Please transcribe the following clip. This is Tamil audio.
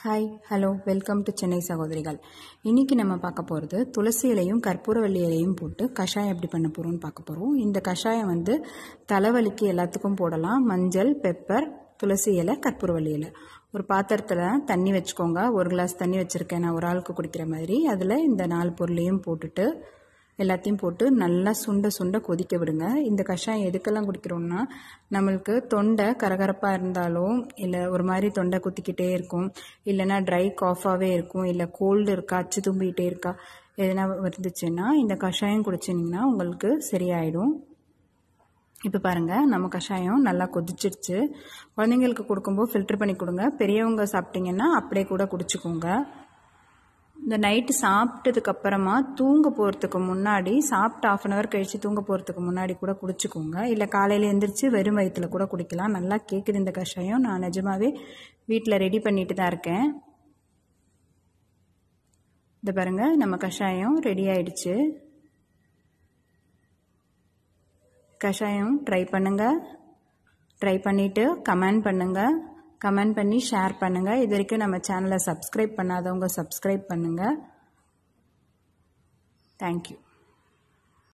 Hi hello welcome to Chennai சகோதரிகள். இன்றைக்கி நம்ம பார்க்க போகிறது துளசி இலையும் கற்பூரவள்ளி இலையும் போட்டு கஷாயம் எப்படி பண்ண போகிறோம்னு பார்க்க போகிறோம். இந்த கஷாயம் தலைவலிக்கு எல்லாத்துக்கும் போடலாம். மஞ்சள், பெப்பர், துளசி இலை, கற்பூரவள்ளி இலை. ஒரு பாத்திரத்தில் தண்ணி வச்சுக்கோங்க. ஒரு கிளாஸ் தண்ணி வச்சுருக்கேன் நான், ஒரு ஆளுக்கு குடிக்கிற மாதிரி. அதில் இந்த 4 பொருளையும் போட்டுட்டு எல்லாத்தையும் போட்டு நல்லா சுண்ட சுண்ட கொதிக்க விடுங்க. இந்த கஷாயம் எதுக்கெல்லாம் குடிக்கிறோம்னா, நம்மளுக்கு தொண்டை கரகரப்பாக இருந்தாலும், இல்லை ஒரு மாதிரி தொண்டை குத்திக்கிட்டே இருக்கும், இல்லைன்னா ட்ரை காஃபாகவே இருக்கும், இல்லை கோல்டு இருக்கா, அச்சு தும்பிக்கிட்டே இருக்கா, எதனா இருந்துச்சுன்னா இந்த கஷாயம் குடிச்சிங்கன்னா உங்களுக்கு சரியாயிடும். இப்போ பாருங்கள், நம்ம கஷாயம் நல்லா கொதிச்சிருச்சு. குழந்தைங்களுக்கு கொடுக்கும்போது ஃபில்டர் பண்ணி கொடுங்க. பெரியவங்க சாப்பிட்டீங்கன்னா அப்படியே கூட குடிச்சுக்கோங்க. இந்த நைட்டு சாப்பிட்டதுக்கப்புறமா தூங்க போகிறதுக்கு முன்னாடி, சாப்பிட்டு 1/2 hour கழித்து தூங்க போகிறதுக்கு முன்னாடி கூட குடிச்சுக்கோங்க. இல்லை காலையில் எழுந்திரிச்சு வெறும் வயிற்றுல கூட குடிக்கலாம். நல்லா கேட்குது இந்த கஷாயம். நான் நிஜமாவே வீட்டில் ரெடி பண்ணிட்டு தான் இருக்கேன். இந்த பாருங்கள், நம்ம கஷாயம் ரெடி ஆயிடுச்சு. கஷாயம் ட்ரை பண்ணுங்கள். ட்ரை பண்ணிவிட்டு கமெண்ட் பண்ணுங்கள். கமெண்ட் பண்ணி ஷேர் பண்ணுங்கள். இது வரைக்கும் நம்ம சேனலை சப்ஸ்கிரைப் பண்ணாதவங்க சப்ஸ்கிரைப் பண்ணுங்கள். தேங்க்யூ.